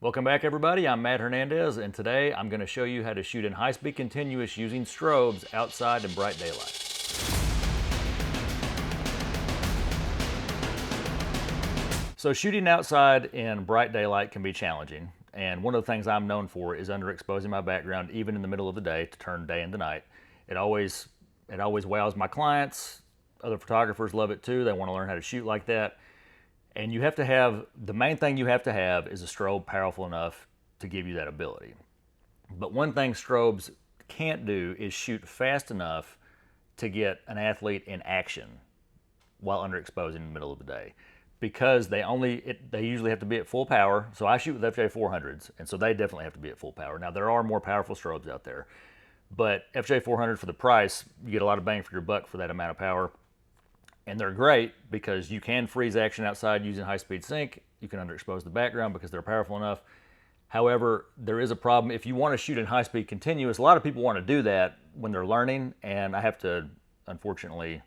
Welcome back everybody, I'm Matt Hernandez, and today I'm going to show you how to shoot in high-speed continuous using strobes outside in bright daylight. So shooting outside in bright daylight can be challenging, and one of the things I'm known for is underexposing my background even in the middle of the day to turn day into night. It always wows my clients. Other photographers love it too. They want to learn how to shoot like that. And you have to have, the main thing you have to have is a strobe powerful enough to give you that ability. But one thing strobes can't do is shoot fast enough to get an athlete in action while underexposed in the middle of the day. Because they usually have to be at full power. So I shoot with FJ400s, and so they definitely have to be at full power. Now there are more powerful strobes out there, but FJ400 for the price, you get a lot of bang for your buck for that amount of power. And they're great because you can freeze action outside using high-speed sync. You can underexpose the background because they're powerful enough. However, there is a problem. If you want to shoot in high-speed continuous, a lot of people want to do that when they're learning, and I have to, unfortunately,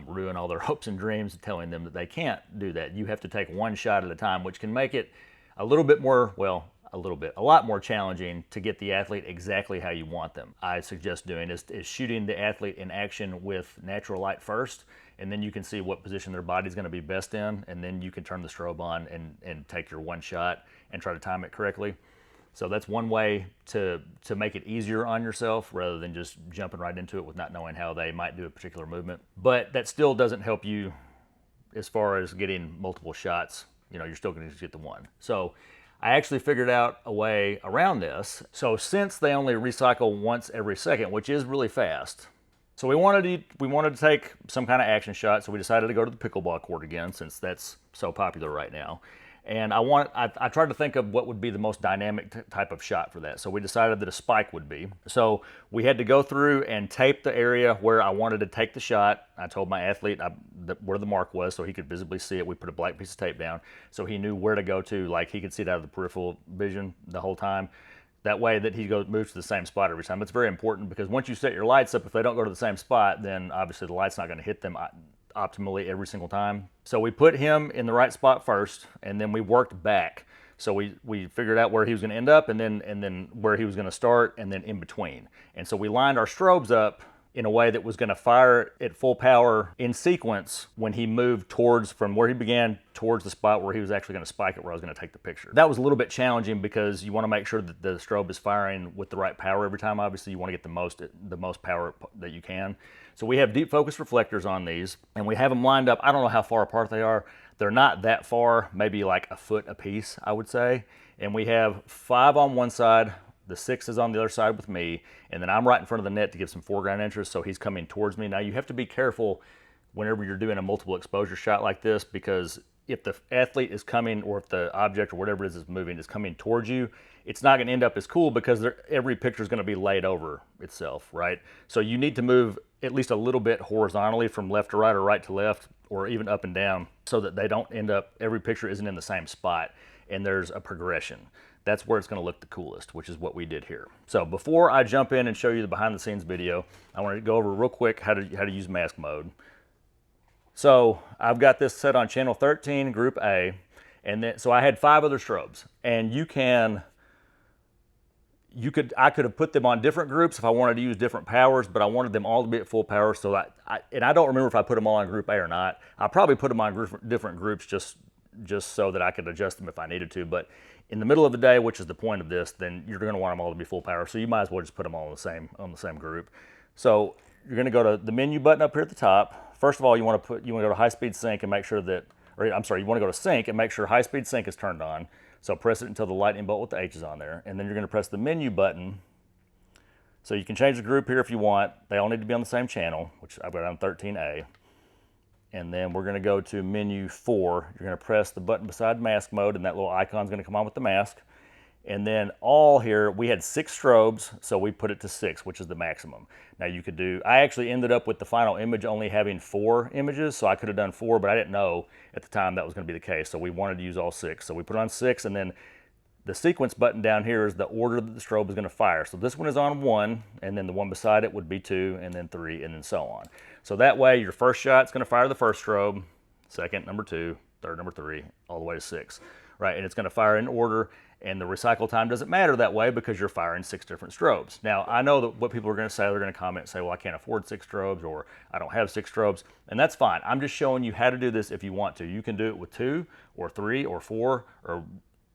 ruin all their hopes and dreams telling them that they can't do that. You have to take one shot at a time, which can make it a little bit more, well, a lot more challenging to get the athlete exactly how you want them. I suggest doing is shooting the athlete in action with natural light first, and then you can see what position their body's going to be best in, and then you can turn the strobe on and take your one shot and try to time it correctly. So that's one way to make it easier on yourself rather than just jumping right into it with not knowing how they might do a particular movement. But that still doesn't help you as far as getting multiple shots. You know, you're still going to get the one. So I actually figured out a way around this. So since they only recycle once every second, which is really fast, so we wanted to take some kind of action shot, so we decided to go to the pickleball court again since that's so popular right now. And I tried to think of what would be the most dynamic type of shot for that. So we decided that a spike would be. So we had to go through and tape the area where I wanted to take the shot. I told my athlete where the mark was so he could visibly see it. We put a black piece of tape down so he knew where to go to, like he could see it out of the peripheral vision the whole time. That way that he moves to the same spot every time. It's very important because once you set your lights up, if they don't go to the same spot, then obviously the light's not going to hit them optimally every single time. So we put him in the right spot first, and then we worked back. So we figured out where he was going to end up, and then where he was going to start, and then in between. And so we lined our strobes up in a way that was going to fire at full power in sequence when he moved from where he began towards the spot where he was actually going to spike it, where I was going to take the picture. That was a little bit challenging because you want to make sure that the strobe is firing with the right power every time. Obviously, you want to get the most power that you can. So we have deep focus reflectors on these, and we have them lined up. I don't know how far apart they are. They're not that far, maybe like a foot a piece, I would say. And we have 5 on one side, the 6 is on the other side with me, and then I'm right in front of the net to give some foreground interest, so he's coming towards me. Now you have to be careful whenever you're doing a multiple exposure shot like this, because if the athlete is coming, or if the object or whatever it is moving is coming towards you, it's not going to end up as cool because every picture is going to be laid over itself, right? So you need to move at least a little bit horizontally from left to right or right to left, or even up and down, so that they don't end up, every picture isn't in the same spot and there's a progression. That's where it's going to look the coolest, which is what we did here. So before I jump in and show you the behind the scenes video, I want to go over real quick how to use mask mode. So I've got this set on channel 13, group A, and then so I had 5 other strobes, and I could have put them on different groups if I wanted to use different powers, but I wanted them all to be at full power. So I don't remember if I put them all on group A or not. I probably put them on different groups just so that I could adjust them if I needed to. But in the middle of the day, which is the point of this, then you're going to want them all to be full power. So you might as well just put them all on the same group. So you're going to go to the menu button up here at the top. First of all, you want to go to high speed sync and make sure that, you want to go to sync and make sure high speed sync is turned on. So press it until the lightning bolt with the H is on there, and then you're going to press the menu button. So you can change the group here if you want. They all need to be on the same channel, which I've got on 13A. And then we're going to go to menu 4. You're going to press the button beside mask mode, and that little icon is going to come on with the mask. And then all here, we had 6 strobes, so we put it to 6, which is the maximum. Now you could I actually ended up with the final image only having 4 images, so I could have done 4, but I didn't know at the time that was going to be the case, so we wanted to use all 6. So we put on 6, and then the sequence button down here is the order that the strobe is going to fire. So this one is on 1, and then the one beside it would be 2, and then 3, and then so on. So that way, your first shot's going to fire the first strobe, second, number 2, third, number 3, all the way to 6. right? And it's going to fire in order, and the recycle time doesn't matter that way because you're firing 6 different strobes. Now, I know that what people are going to say, they're going to comment and say, well, I can't afford 6 strobes, or I don't have 6 strobes, and that's fine. I'm just showing you how to do this if you want to. You can do it with 2 or 3 or 4 or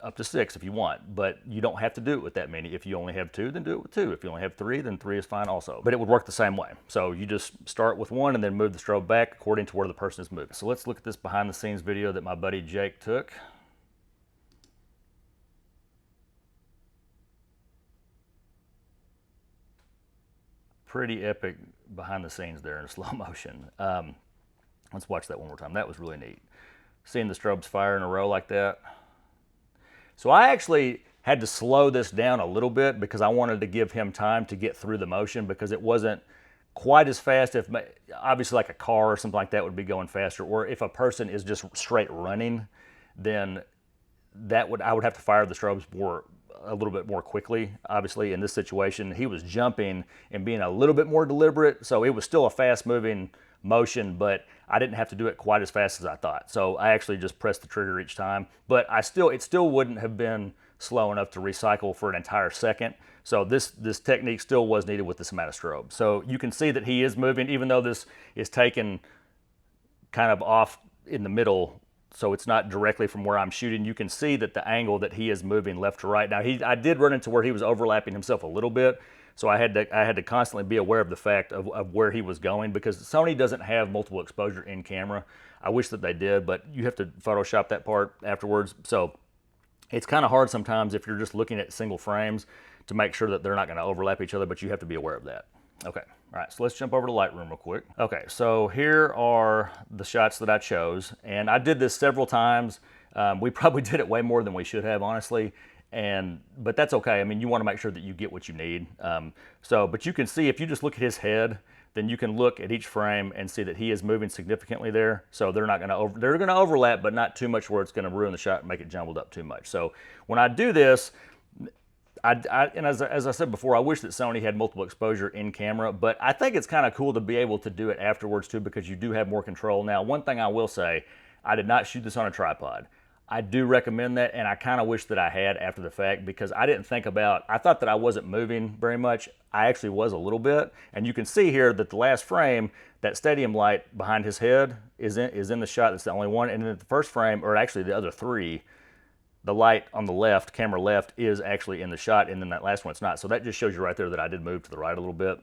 up to 6 if you want, but you don't have to do it with that many. If you only have 2, then do it with 2. If you only have 3, then 3 is fine also. But it would work the same way. So you just start with 1 and then move the strobe back according to where the person is moving. So let's look at this behind the scenes video that my buddy Jake took. Pretty epic behind the scenes there in slow motion. Let's watch that one more time. That was really neat. Seeing the strobes fire in a row like that. So I actually had to slow this down a little bit because I wanted to give him time to get through the motion, because it wasn't quite as fast. If obviously like a car or something like that would be going faster, or if a person is just straight running, then I would have to fire the strobes a little bit more quickly. Obviously in this situation, he was jumping and being a little bit more deliberate, so it was still a fast moving motion, but I didn't have to do it quite as fast as I thought. So I actually just pressed the trigger each time, but it still wouldn't have been slow enough to recycle for an entire second. So this technique still was needed with this amount of strobe. So you can see that he is moving, even though this is taken kind of off in the middle, so it's not directly from where I'm shooting. You can see that the angle that he is moving left to right. Now I did run into where he was overlapping himself a little bit, so I had to constantly be aware of the fact of where he was going, because Sony doesn't have multiple exposure in camera. I wish that they did, but you have to Photoshop that part afterwards. So it's kind of hard sometimes if you're just looking at single frames to make sure that they're not going to overlap each other, but you have to be aware of that. Okay, all right, so let's jump over to Lightroom real quick. Okay, so here are the shots that I chose, and I did this several times. We probably did it way more than we should have, honestly, but that's okay. I mean, you want to make sure that you get what you need. But you can see, if you just look at his head, then you can look at each frame and see that he is moving significantly there. So they're going to overlap, but not too much where it's going to ruin the shot and make it jumbled up too much. So when I do this, and as I said before, I wish that Sony had multiple exposure in camera, but I think it's kind of cool to be able to do it afterwards too, because you do have more control. Now, one thing I will say, I did not shoot this on a tripod. I do recommend that, and I kind of wish that I had after the fact, because I didn't think about, I thought that I wasn't moving very much. I actually was a little bit, and you can see here that the last frame, that stadium light behind his head is in the shot. That's the only one, and then the first frame, or actually the other 3, the light on the left, camera left, is actually in the shot, and then that last one it's not. So that just shows you right there that I did move to the right a little bit.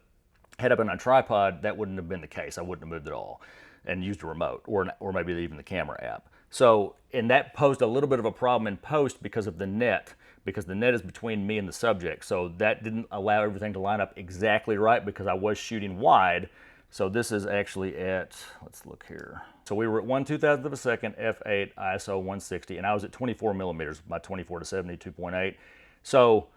Had I been on a tripod, that wouldn't have been the case. I wouldn't have moved at all and used a remote, or maybe even the camera app. So, and that posed a little bit of a problem in post because of the net, because the net is between me and the subject. So that didn't allow everything to line up exactly right, because I was shooting wide. So this is actually at, let's look here. So we were at 1/2000th of a second, f8, ISO 160, and I was at 24 millimeters, my 24 to 70, 2.8. So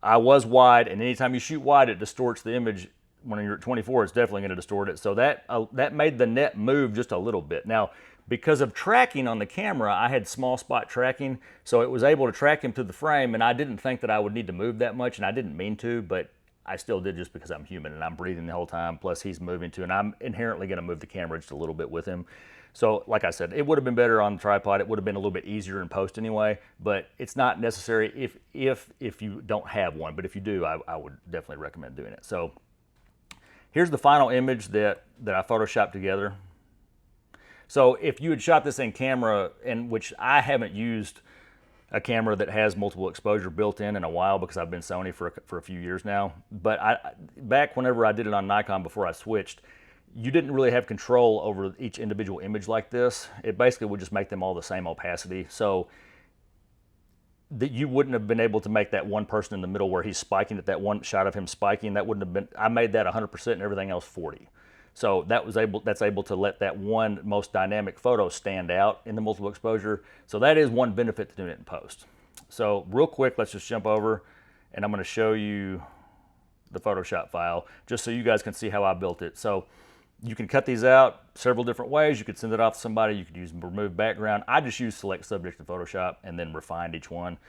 I was wide, and anytime you shoot wide, it distorts the image. When you're at 24, it's definitely going to distort it. So that made the net move just a little bit. Now, because of tracking on the camera, I had small spot tracking, so it was able to track him to the frame, and I didn't think that I would need to move that much, and I didn't mean to, but I still did, just because I'm human and I'm breathing the whole time, plus he's moving too, and I'm inherently going to move the camera just a little bit with him. So like I said, it would have been better on the tripod. It would have been a little bit easier in post anyway, but it's not necessary if you don't have one, but if you do, I would definitely recommend doing it. So here's the final image that I photoshopped together. So if you had shot this in camera, and which I haven't used a camera that has multiple exposure built in a while, because I've been Sony for a few years now, but back whenever I did it on Nikon before I switched, you didn't really have control over each individual image like this. It basically would just make them all the same opacity. So that you wouldn't have been able to make that one person in the middle where he's spiking, at that one shot of him spiking, that wouldn't have been, I made that 100% and everything else 40. So that's able to let that one most dynamic photo stand out in the multiple exposure. So that is one benefit to doing it in post. So real quick, let's just jump over, and I'm going to show you the Photoshop file just so you guys can see how I built it. So you can cut these out several different ways. You could send it off to somebody. You could use remove background. I just use select subject in Photoshop and then refined each one.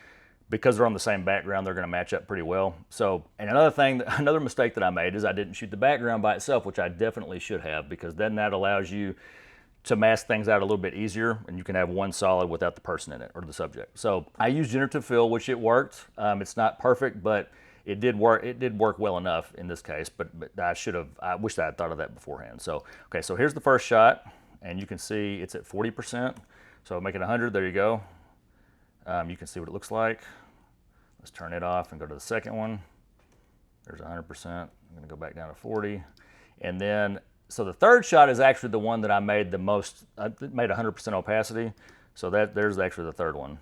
Because they're on the same background, they're going to match up pretty well. So, and another mistake that I made is I didn't shoot the background by itself, which I definitely should have, because then that allows you to mask things out a little bit easier, and you can have one solid without the person in it or the subject. So I used generative fill, which it worked. It's not perfect, but it did work. It did work well enough in this case. But I wish I had thought of that beforehand. So okay, so here's the first shot, and you can see it's at 40%. So make it 100. There you go. You can see what it looks like. Let's turn it off and go to the second one. There's 100%. I'm going to go back down to 40, and then. So the third shot is actually the one that I made the most. I made 100% opacity. So there's actually the third one.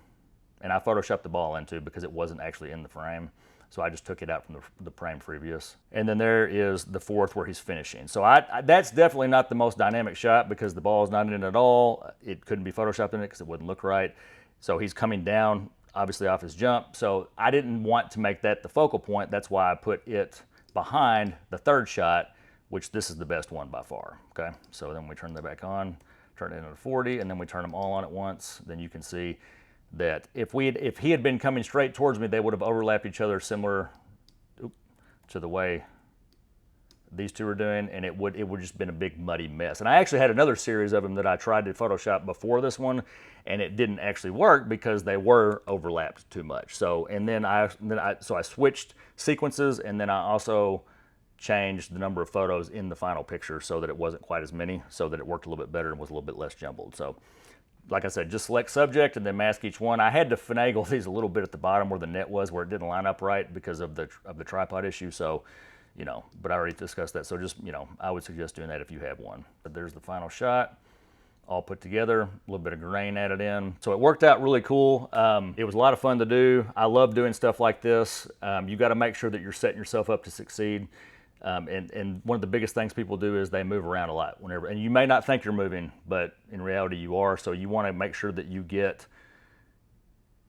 And I photoshopped the ball into because it wasn't actually in the frame. So I just took it out from the frame previous. And then there is the fourth where he's finishing. So that's definitely not the most dynamic shot because the ball is not in it at all. It couldn't be photoshopped in it because it wouldn't look right. So he's coming down, obviously off his jump. So I didn't want to make that the focal point. That's why I put it behind the third shot, which this is the best one by far, okay? So then we turn that back on, turn it into 40, and then we turn them all on at once. Then you can see that if he had been coming straight towards me, they would have overlapped each other similar to the way these two are doing, and it would just been a big muddy mess. And I actually had another series of them that I tried to Photoshop before this one, and it didn't actually work because they were overlapped too much. So I switched sequences, and then I also changed the number of photos in the final picture so that it wasn't quite as many, so that it worked a little bit better and was a little bit less jumbled. So like I said, just select subject and then mask each one. I had to finagle these a little bit at the bottom where the net was, where it didn't line up right because of the tripod issue. So, but I already discussed that. So just, I would suggest doing that if you have one. But there's the final shot, all put together, a little bit of grain added in. So it worked out really cool. It was a lot of fun to do. I love doing stuff like this. You got to make sure that you're setting yourself up to succeed. And one of the biggest things people do is they move around a lot and you may not think you're moving, but in reality you are. So you want to make sure that you get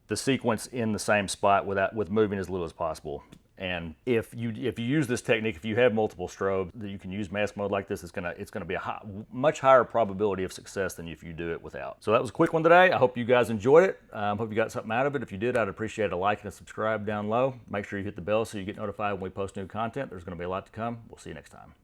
the sequence in the same spot with moving as little as possible. And if you use this technique, if you have multiple strobes that you can use mask mode like this, it's gonna be a much higher probability of success than if you do it without. So that was a quick one today. I hope you guys enjoyed it. Hope you got something out of it. If you did, I'd appreciate a like and a subscribe down low. Make sure you hit the bell so you get notified when we post new content. There's gonna be a lot to come. We'll see you next time.